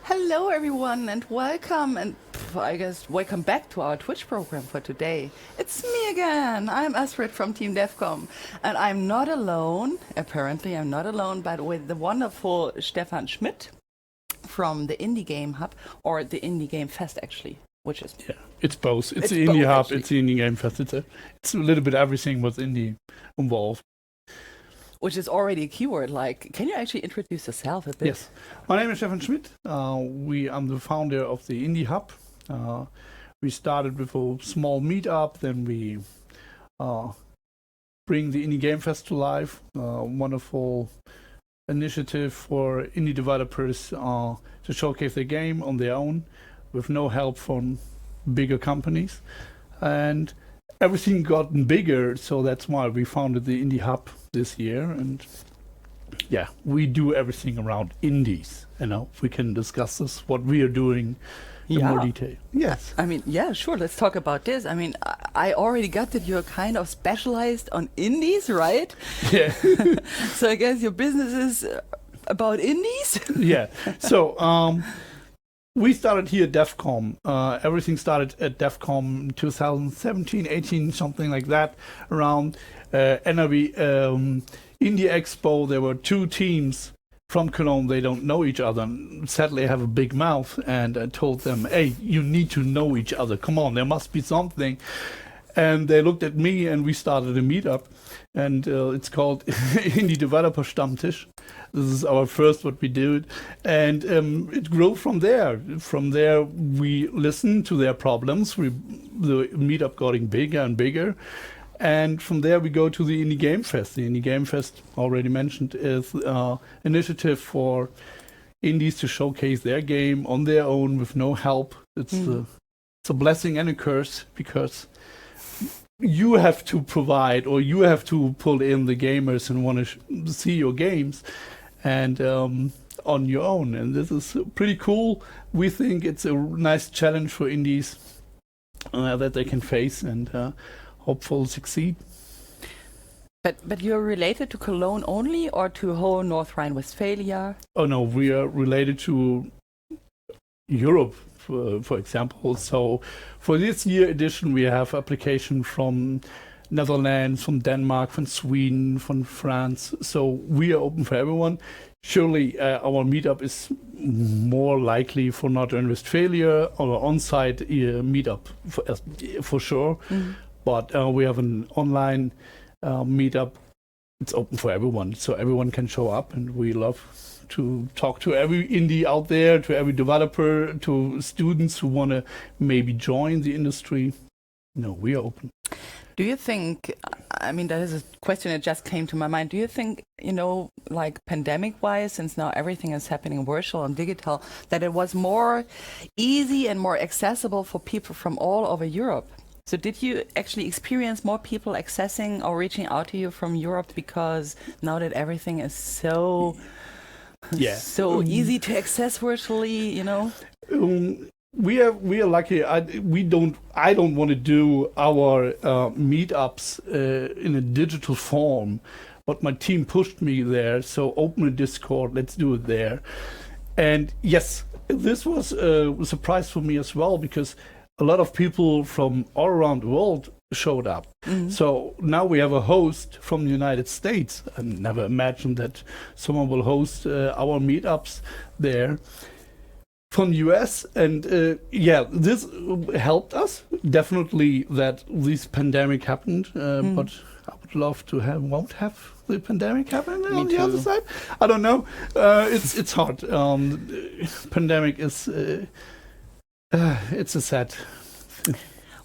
Hello, everyone, and welcome, and I guess welcome back to our Twitch program for today. It's me again. I'm Astrid from Team DevCom, and I'm not alone. Apparently, I'm not alone, but with the wonderful Stefan Schmidt from the Indie Game Hub, or the Indie Game Fest, actually, which is it's both. It's the Indie Hub. Actually. It's the Indie Game Fest. It's a little bit everything with indie involved. Which is already a keyword. Like, can you actually introduce yourself a bit? Yes, my name is Stefan Schmidt. I'm the founder of the Indie Hub. We started with a small meetup, then we bring the Indie Game Fest to life. Wonderful initiative for indie developers to showcase their game on their own with no help from bigger companies. And everything gotten bigger, so that's why we founded the Indie Hub this year. And yeah, we do everything around indies. We can discuss this, what we are doing in more detail. Yes. I mean, yeah, sure. Let's talk about this. I mean, I already got that you're kind of specialized on indies, right? Yeah. So I guess your business is about indies? Yeah. So we started here at DevCom. Everything started at DevCom 2017, 18, something like that, around NRV Indie Expo. There were two teams from Cologne. They don't know each other. Sadly, I have a big mouth, and I told them, hey, you need to know each other. Come on, there must be something. And they looked at me, and we started a meetup, and it's called Indie Developer Stammtisch. This is our first what we did, and it grew from there. From there, we listened to their problems. The meetup getting bigger and bigger, and from there we go to the Indie Game Fest. The Indie Game Fest, already mentioned, is an initiative for indies to showcase their game on their own with no help. It's a blessing and a curse, because you have to provide, or you have to pull in the gamers and want to see your games, and on your own. And this is pretty cool. We think it's a nice challenge for indies that they can face and hopefully succeed. But you're related to Cologne only, or to whole North Rhine-Westphalia? Oh no, we are related to Europe, for example. So for this year edition, we have application from Netherlands, from Denmark, from Sweden, from France. So we are open for everyone. Surely our meetup is more likely for North Rhine-Westphalia, or on-site meetup for sure. But we have an online meetup. It's open for everyone, so everyone can show up, and we love to talk to every indie out there, to every developer, to students who want to maybe join the industry. No, we are open. Do you think, I mean, that is a question that just came to my mind. Do you think, like pandemic-wise, since now everything is happening virtual and digital, that it was more easy and more accessible for people from all over Europe? So did you actually experience more people accessing or reaching out to you from Europe, because now that everything is so easy to access virtually, We are lucky. I don't want to do our meetups in a digital form, but my team pushed me there. So open a Discord, let's do it there. And yes, this was a surprise for me as well, because a lot of people from all around the world showed up. So now we have a host from the United States. I never imagined that someone will host our meetups there. From the US, and this helped us definitely that this pandemic happened. But I would love to won't have the pandemic happen on the other side. I don't know. It's hard. Pandemic is it's a sad.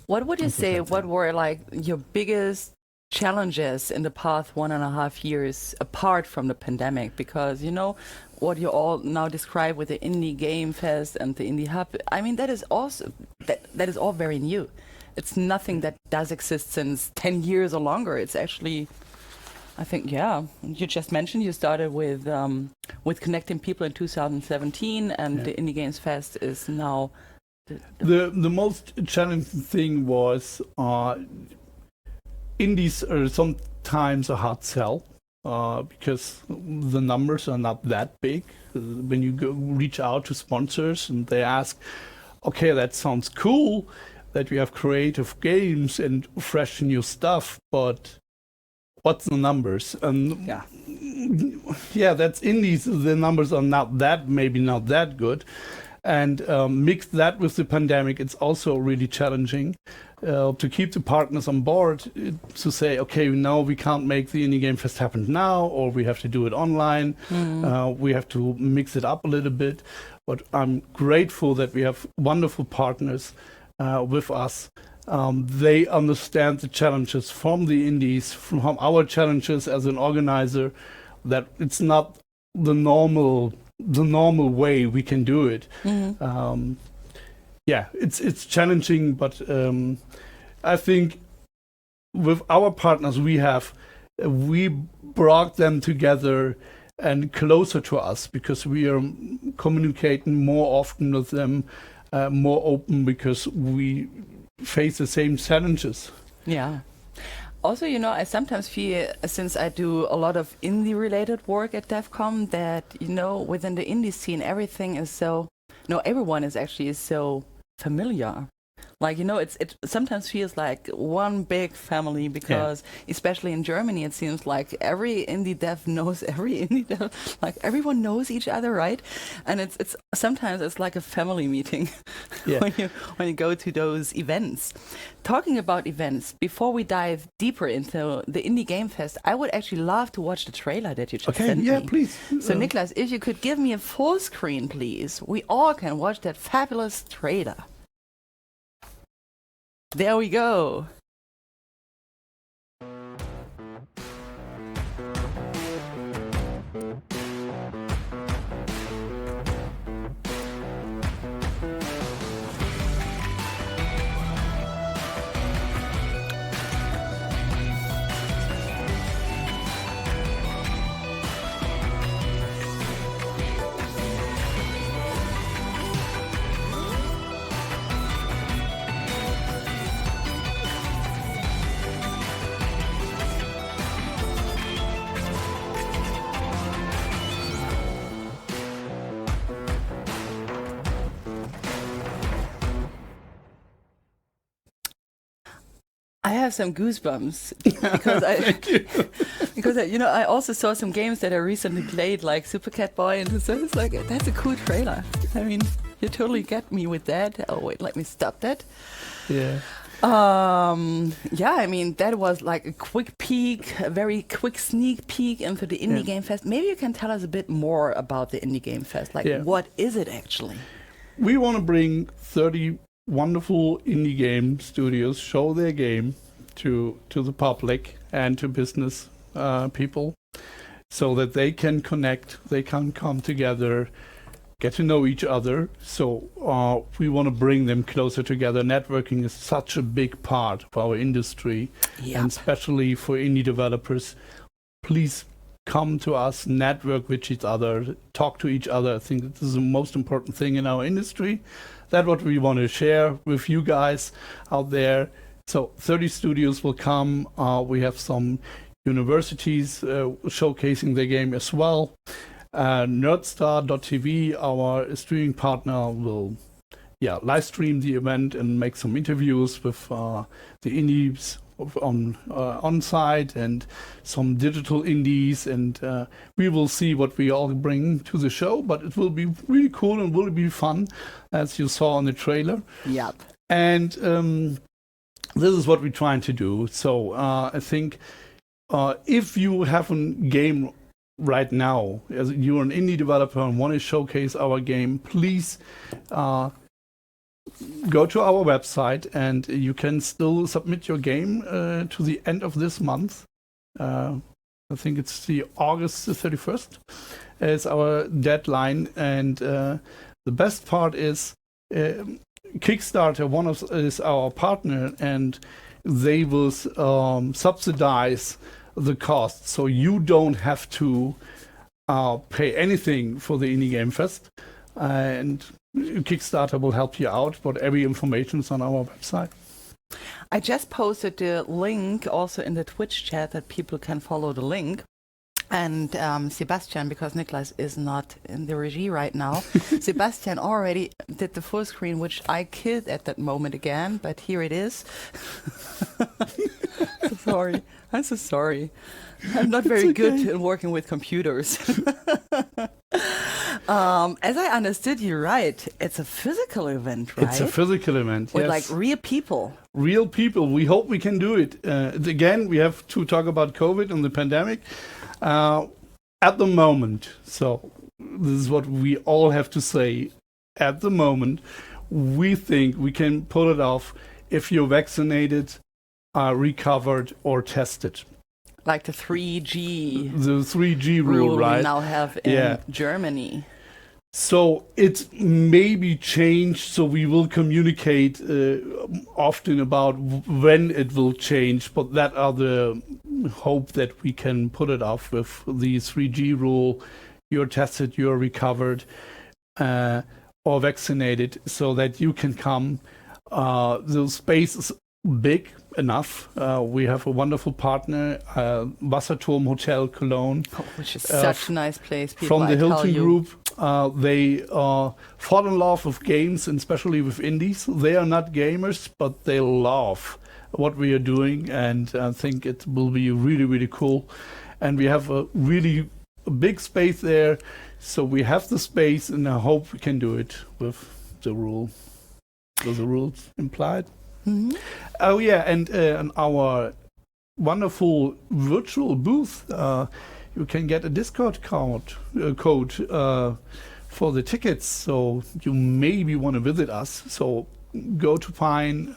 What would you say? What were like your biggest challenges in the past 1.5 years apart from the pandemic? Because what you all now describe with the Indie Game Fest and the Indie Hub, I mean, that is also that is all very new. It's nothing that does exist since 10 years or longer. It's actually, I think, you just mentioned you started with connecting people in 2017, and the Indie Games Fest is now the most challenging thing was indies are sometimes a hard sell. because the numbers are not that big. When you reach out to sponsors and they ask, okay, that sounds cool that we have creative games and fresh new stuff, but what's the numbers? And yeah, that's indies. The numbers are maybe not that good. And mix that with the pandemic, it's also really challenging to keep the partners on board, to say, okay, now we can't make the Indie Game Fest happen now, or we have to do it online. We have to mix it up a little bit. But I'm grateful that we have wonderful partners with us. They understand the challenges from the indies, from our challenges as an organizer, that it's not the normal way we can do it. It's challenging, but I think with our partners we brought them together and closer to us, because we are communicating more often with them, more open, because we face the same challenges. Yeah. Also, I sometimes feel, since I do a lot of indie-related work at DevCom, that, within the indie scene, everything is everyone is actually so familiar. Like, it sometimes feels like one big family, because especially in Germany, it seems like every indie dev knows every indie dev, like everyone knows each other, right? And it's sometimes it's like a family meeting when you go to those events. Talking about events, before we dive deeper into the Indie Game Fest, I would actually love to watch the trailer that you just sent me. Please. So Niklas, if you could give me a full screen, please, we all can watch that fabulous trailer. There we go. I have some goosebumps because I also saw some games that I recently played, like Super Cat Boy, and so it's like, that's a cool trailer. I mean, you totally get me with that. Oh wait, let me stop that. Yeah. I mean, that was like a quick peek, a very quick sneak peek into the Indie Game Fest. Maybe you can tell us a bit more about the Indie Game Fest. Like, what is it actually? We want to bring 30 wonderful indie game studios, show their game to the public and to business people, so that they can connect, they can come together, get to know each other. So we want to bring them closer together. Networking is such a big part of our industry, and especially for indie developers. Please come to us, network with each other, talk to each other. I think this is the most important thing in our industry. That's what we want to share with you guys out there. So 30 studios will come. We have some universities showcasing their game as well. Nerdstar.tv, our streaming partner, will live stream the event and make some interviews with the indies on site and some digital indies, and we will see what we all bring to the show, but it will be really cool and will be fun, as you saw in the trailer. And this is what we're trying to do. So I think if you have a game right now, as you're an indie developer and want to showcase our game, please go to our website, and you can still submit your game to the end of this month. I think it's the August 31st is our deadline. And the best part is Kickstarter is our partner, and they will subsidize the cost, so you don't have to pay anything for the Indie Game Fest. And Kickstarter will help you out, but every information is on our website. I just posted the link also in the Twitch chat that people can follow the link. And Sebastian, because Niklas is not in the regie right now, Sebastian already did the full screen, which I killed at that moment again, but here it is. So sorry. I'm so sorry. I'm not very good at working with computers. As I understood you right, it's a physical event, right? It's a physical event, with yes. like real people. Real people. We hope we can do it. Again, we have to talk about COVID and the pandemic. At the moment, so this is what we all have to say. At the moment, we think we can pull it off if you're vaccinated, recovered, or tested. Like the 3G. The 3G rule, right? We now have in Germany. So it's maybe changed, so we will communicate often about when it will change, but that are the hope that we can put it off with the 3G rule. You're tested, you're recovered, or vaccinated, so that you can come. The space is big enough. We have a wonderful partner, Wasserturm Hotel Cologne. Which is such a nice place. People, from the I tell Hilton you. Group. They fall in love with games, and especially with indies. They are not gamers, but they love what we are doing, and I think it will be really, really cool. And we have a really big space there, so we have the space, and I hope we can do it with the rule. With the rules implied. Mm-hmm. Oh yeah, and our wonderful virtual booth, you can get a Discord code for the tickets. So you maybe want to visit us. So go to Pine,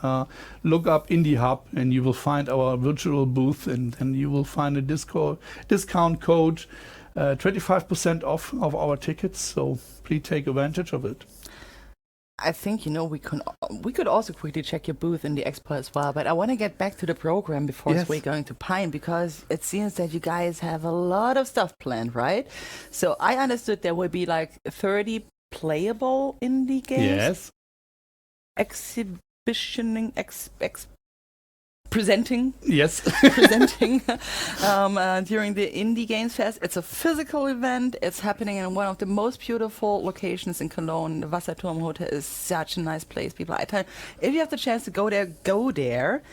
look up Indie Hub, and you will find our virtual booth, and then you will find a discount code, 25% off of our tickets. So please take advantage of it. I think, we could also quickly check your booth in the expo as well, but I want to get back to the program before we're going to Pine, because it seems that you guys have a lot of stuff planned, right? So I understood there will be like 30 playable indie games. Yes. Presenting Yes. presenting during the Indie Games Fest. It's a physical event. It's happening in one of the most beautiful locations in Cologne. The Wasserturm Hotel is such a nice place, people. I tell you, if you have the chance to go there, go there.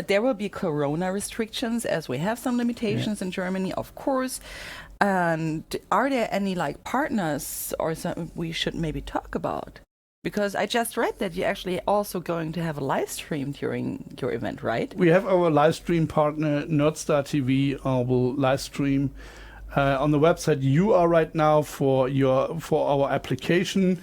There will be corona restrictions, as we have some limitations in Germany, of course. And are there any like partners or something we should maybe talk about? Because I just read that you're actually also going to have a live stream during your event, right? We have our live stream partner, Nerdstar TV, will live stream on the website. You are right now for our application.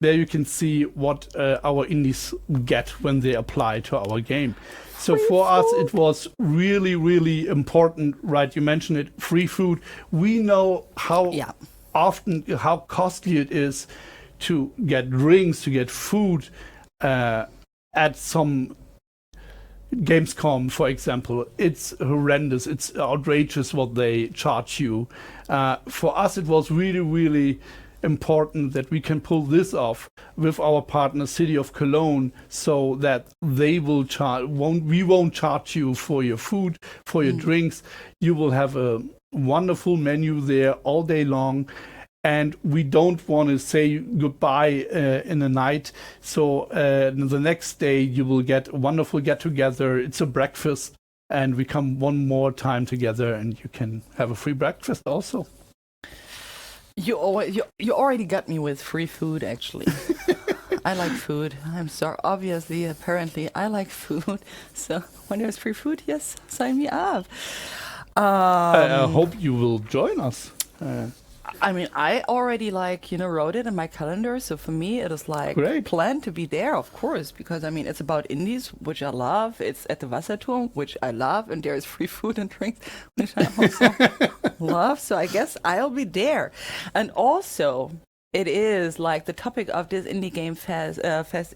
There you can see what our indies get when they apply to our game. So for us, it was really, really important, right? You mentioned it, free food. We know how costly it is to get drinks, to get food at some Gamescom, for example. It's horrendous. It's outrageous what they charge you. For us, it was really, really important that we can pull this off with our partner, City of Cologne, so that they will we won't charge you for your food, for your drinks. You will have a wonderful menu there all day long. And we don't want to say goodbye in the night. So the next day you will get a wonderful get-together. It's a breakfast, and we come one more time together, and you can have a free breakfast also. You already got me with free food, actually. I like food. I'm sorry. Obviously, apparently, I like food. So when there's free food, yes, sign me up. I hope you will join us. I mean, I already wrote it in my calendar. So for me, it is planned to be there, of course, because I mean, it's about indies, which I love. It's at the Wasserturm, which I love. And there's free food and drinks, which I also love. So I guess I'll be there. And also, it is like the topic of this Indie Game Fest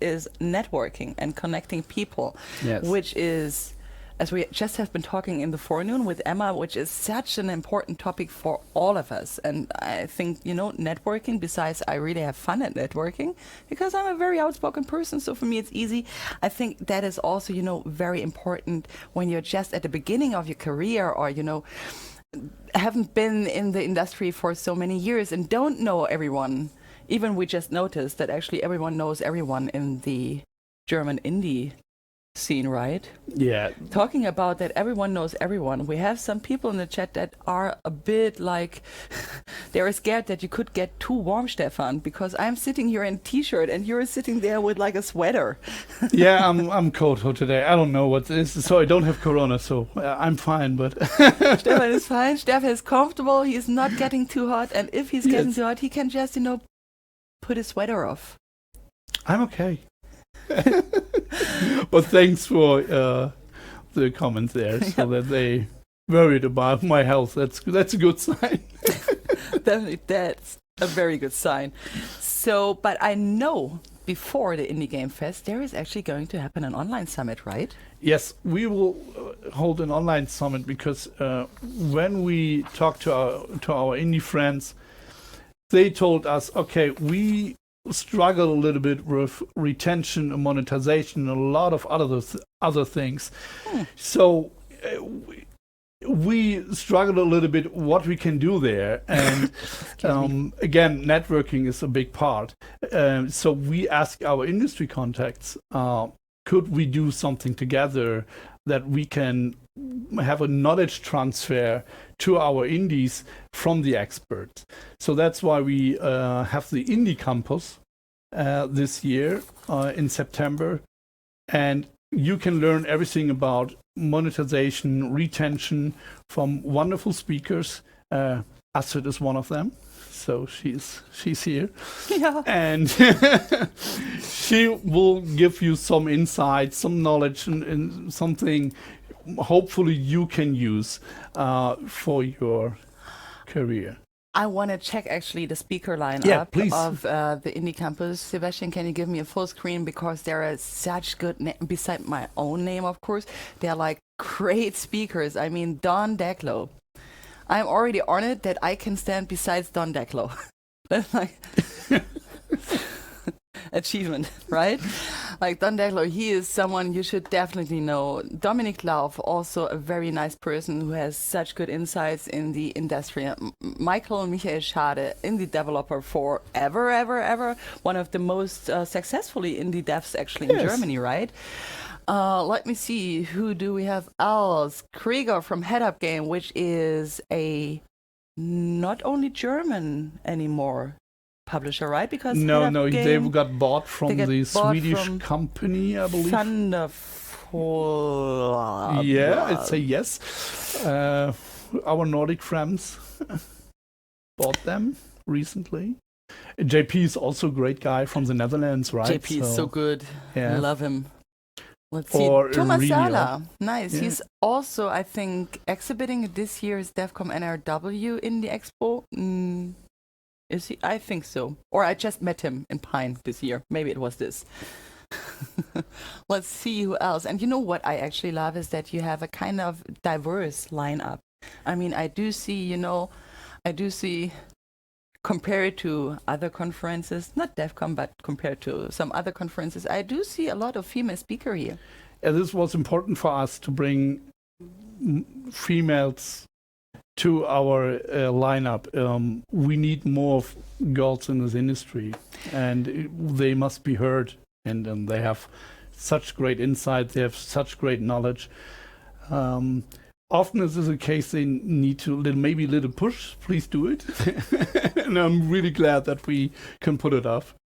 is networking and connecting people, which is, as we just have been talking in the forenoon with Emma, which is such an important topic for all of us. And I think, networking, besides I really have fun at networking because I'm a very outspoken person. So for me, it's easy. I think that is also, very important when you're just at the beginning of your career or, haven't been in the industry for so many years and don't know everyone. Even we just noticed that actually everyone knows everyone in the German indie scene, right? Yeah. Talking about that everyone knows everyone, we have some people in the chat that are a bit like they're scared that you could get too warm, Stefan, because I'm sitting here in a t-shirt and you're sitting there with like a sweater. Yeah, I'm cold for today. I don't know what this is. So I don't have corona, so I'm fine, but Stefan is fine. Stefan is comfortable. He's not getting too hot, and if he's getting too hot, he can just, put his sweater off. I'm okay. But thanks for the comments there, so that they worried about my health. That's a good sign. Definitely, that's a very good sign. So, but I know before the Indie Game Fest, there is actually going to happen an online summit, right? Yes, we will hold an online summit because when we talked to our indie friends, they told us, okay, we struggle a little bit with retention and monetization and a lot of other things. So we struggled a little bit what we can do there. And again, networking is a big part. So we asked our industry contacts, could we do something together that we can have a knowledge transfer to our indies from the experts. So that's why we have the Indie Campus this year in September. And you can learn everything about monetization, retention from wonderful speakers. Astrid is one of them. So she's here. Yeah. And she will give you some insight, some knowledge, and something hopefully you can use for your career. I want to check actually the speaker lineup of the Indie Campus. Sebastian, can you give me a full screen? Because there are such good, beside my own name, of course, they're like great speakers. I mean, Don Deklo. I'm already honored that I can stand besides Don Deklo. That's like achievement, right? Like Don Deklo, he is someone you should definitely know. Dominik Lauf, also a very nice person who has such good insights in the industry. Michael Schade, indie developer for ever. One of the most successfully indie devs actually in Germany, right? Let me see, who do we have else? Krieger from Head Up Game, which is a not only German anymore publisher, right? Because they got bought from the Swedish company, I believe. Thunderful. Yeah, I'd say yes. Our Nordic friends bought them recently. JP is also a great guy from the Netherlands, right? JP is so good. Yeah. I love him. Let's see. Thomas Sala. Nice. Yeah. He's also, I think, exhibiting this year's DevCom NRW in the expo. Is he? I think so. Or I just met him in Pine this year. Maybe it was this. Let's see who else. And you know what I actually love is that you have a kind of diverse lineup. I mean, I do see, compared to other conferences, not DevCom, but compared to some other conferences, I do see a lot of female speakers here. Yeah, this was important for us to bring females to our lineup. We need more girls in this industry, and they must be heard. And they have such great insight. They have such great knowledge. Often this is a case they need to maybe a little push. Please do it. And I'm really glad that we can put it off.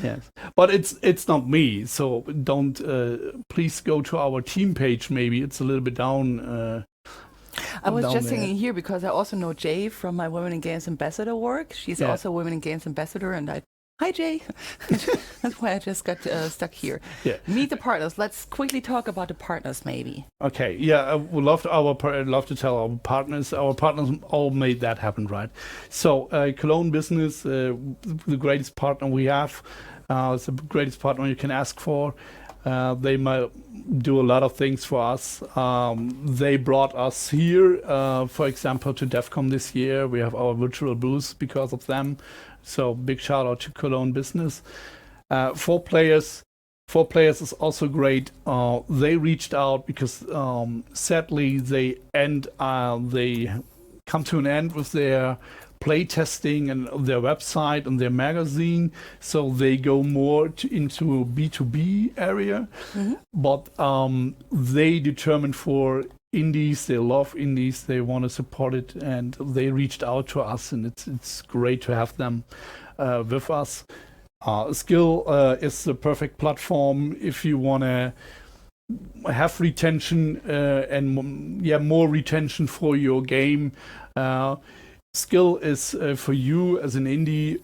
Yes, but it's not me. So don't please go to our team page. Maybe it's a little bit down. I was just thinking here because I also know Jay from my Women in Games Ambassador work. She's also a Women in Games Ambassador, and hi Jay. That's why I just got stuck here. Yeah. Meet the partners. Let's quickly talk about the partners, maybe. Okay. Yeah, I would love to tell our partners. Our partners all made that happen, right? So Cologne Business, the greatest partner we have. It's the greatest partner you can ask for. They might do a lot of things for us. They brought us here, for example, to DevCom this year. We have our virtual booth because of them. So big shout out to Cologne Business. 4 players 4 players is also great. They reached out because sadly they come to an end with their play testing and their website and their magazine, so they go more into B2B area. But they determined for indies, they love indies, they want to support it, and they reached out to us, and it's great to have them with us. Skill is the perfect platform if you want to have retention and more retention for your game. Skill is for you as an indie.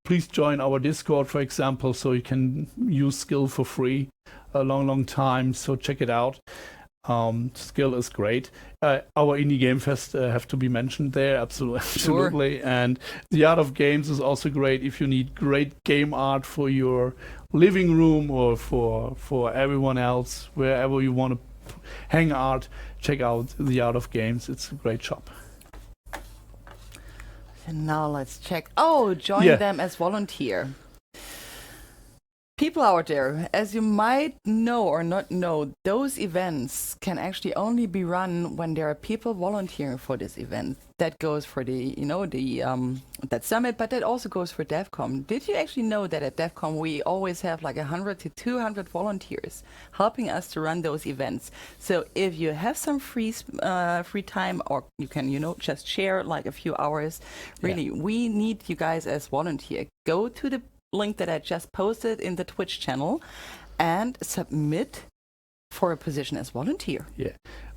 Please join our Discord, for example, so you can use Skill for free a long time. So check it out. Skill is great. Our Indie Game Fest have to be mentioned there, absolutely. Sure. And the Art of Games is also great if you need great game art for your living room or for everyone else, wherever you want to hang out. Check out the Art of Games. It's a great shop. And now let's check. Oh, join them as volunteer. People out there, as you might know or not know, those events can actually only be run when there are people volunteering for this event. That goes for that summit, but that also goes for DevCom. Did you actually know that at DevCom we always have like 100 to 200 volunteers helping us to run those events? So if you have some free time, or you can just share like a few hours, really, we need you guys as volunteer. Go to the link that I just posted in the Twitch channel and submit for a position as volunteer. Yeah.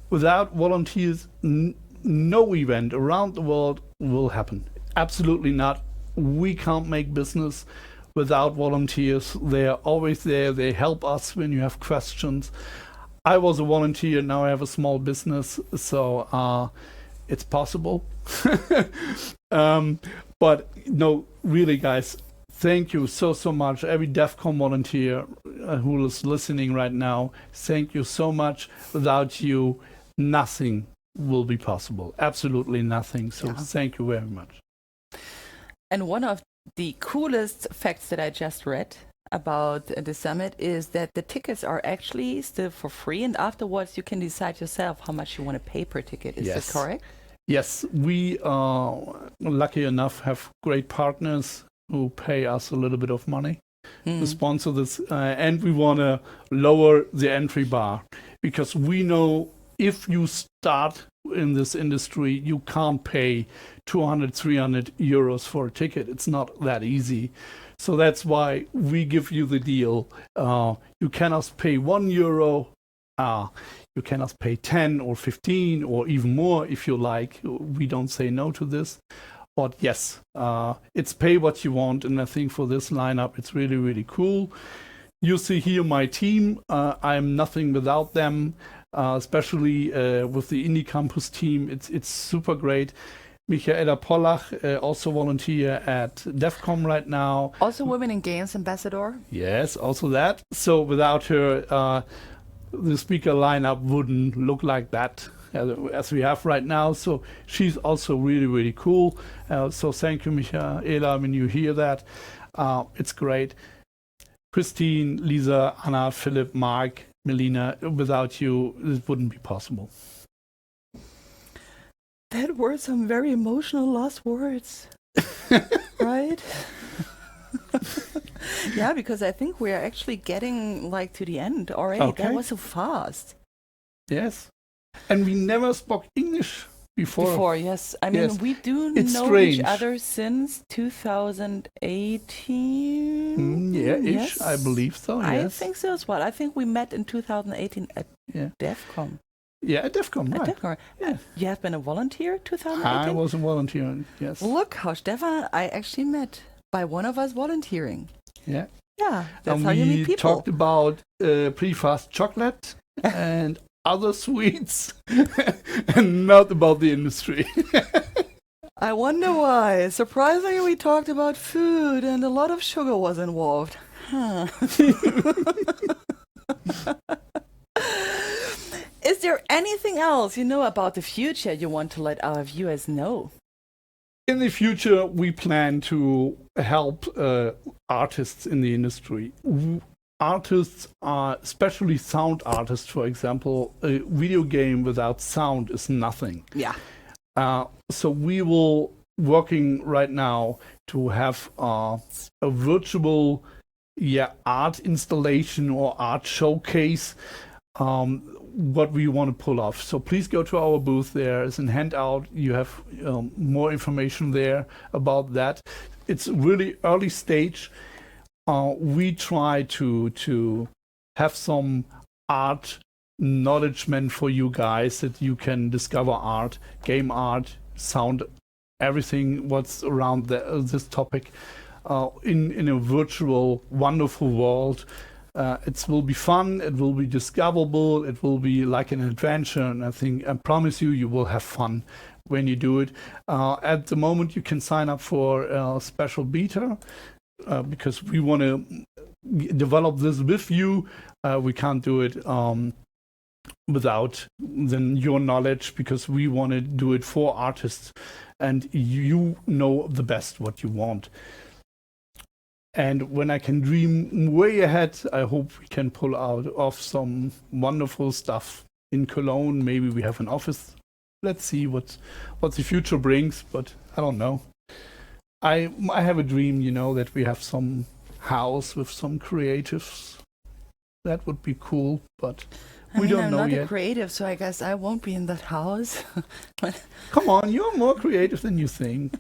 Without volunteers, no event around the world will happen. Absolutely not. We can't make business without volunteers. They are always there. They help us when you have questions. I was a volunteer. Now I have a small business. So it's possible. But no, really, guys, thank you so much. Every DevCom volunteer who is listening right now, thank you so much. Without you, nothing will be possible. Absolutely nothing. So thank you very much. And one of the coolest facts that I just read about the summit is that the tickets are actually still for free, and afterwards you can decide yourself how much you want to pay per ticket. Is this correct? Yes, we lucky enough have great partners who pay us a little bit of money to sponsor this, and we want to lower the entry bar, because we know if you start in this industry, you can't pay 200, 300 euros for a ticket. It's not that easy. So that's why we give you the deal. You cannot pay €1. You cannot pay 10 or 15 or even more if you like. We don't say no to this. But yes, it's pay what you want. And I think for this lineup, it's really, really cool. You see here my team. I'm nothing without them, especially with the Indie Campus team. It's super great. Michaela Pollach, also volunteer at DevCom right now. Also Women in Games Ambassador. Yes, also that. So without her, the speaker lineup wouldn't look like that as we have right now. So she's also really, really cool. So thank you, Michaela, when you hear that. It's great. Christine, Lisa, Anna, Philip, Mark, Melina, without you, it wouldn't be possible. That were some very emotional last words, right? Yeah, because I think we're actually getting like to the end already. Okay. That was so fast. Yes. And we never spoke English before. Yes. I mean, we do know strange. Each other since 2018. Ish, I believe so, yes. I think so as well. I think we met in 2018 at DevCom. Yeah, at DevCom, right. At DevCom. Yeah. You have been a volunteer 2018? I was a volunteer, yes. Look how Stefan I actually met by one of us volunteering. Yeah. Yeah, that's how you meet people. We talked about pretty fast chocolate and other sweets and not about the industry. I wonder why. Surprisingly, we talked about food and a lot of sugar was involved. Huh. Is there anything else you know about the future you want to let our viewers know? In the future, we plan to help artists in the industry. artists are, especially sound artists, for example, a video game without sound is nothing. Yeah. So we will working right now to have a virtual art installation or art showcase, what we want to pull off. So please go to our booth. There is a handout. You have more information there about that. It's really early stage. We try to have some art knowledgement for you guys, that you can discover art, game art, sound, everything what's around this topic in a virtual, wonderful world. It will be fun, it will be discoverable, it will be like an adventure, and I promise you will have fun when you do it. At the moment, you can sign up for a special beta, because we want to develop this with you. We can't do it without then your knowledge, because we want to do it for artists, and you know the best what you want. And when I can dream way ahead, I hope we can pull off some wonderful stuff in Cologne. Maybe we have an office. Let's see what the future brings, but I don't know. I have a dream, that we have some house with some creatives. That would be cool, but we don't know yet. I'm not a creative, so I guess I won't be in that house. Come on, you're more creative than you think.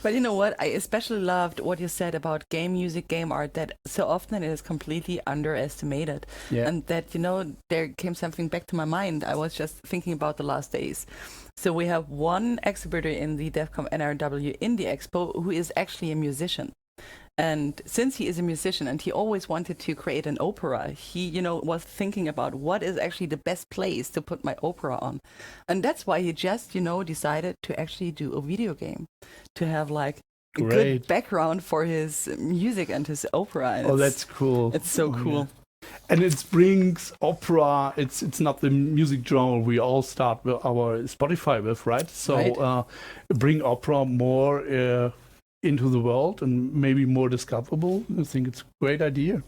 But you know what? I especially loved what you said about game music, game art, that so often it is completely underestimated. Yeah. And that, there came something back to my mind. I was just thinking about the last days. So we have one exhibitor in the DevCom NRW Indie Expo who is actually a musician. And since he is a musician and he always wanted to create an opera, he, was thinking about what is actually the best place to put my opera on. And that's why he just, decided to actually do a video game, to have like a good background for his music and his opera. And that's cool. It's so cool. Yeah. And it brings opera. It's not the music genre we all start with our Spotify with, right? So right. Bring opera more into the world and maybe more discoverable. I think it's a great idea.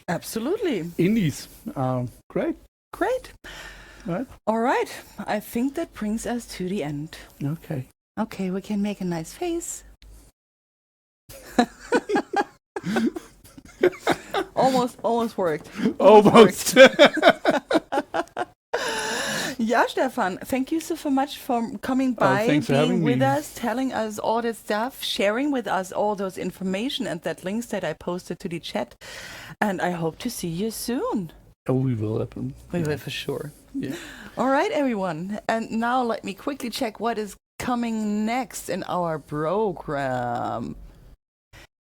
Absolutely. Indies, great. Right. All right. I think that brings us to the end. Okay, we can make a nice face. Almost worked. Almost. Yeah, Stefan, thank you so much for coming by, being with us, telling us all this stuff, sharing with us all those information and that links that I posted to the chat. And I hope to see you soon. Oh, we will. We will for sure. Yeah. All right, everyone. And now let me quickly check what is coming next in our program.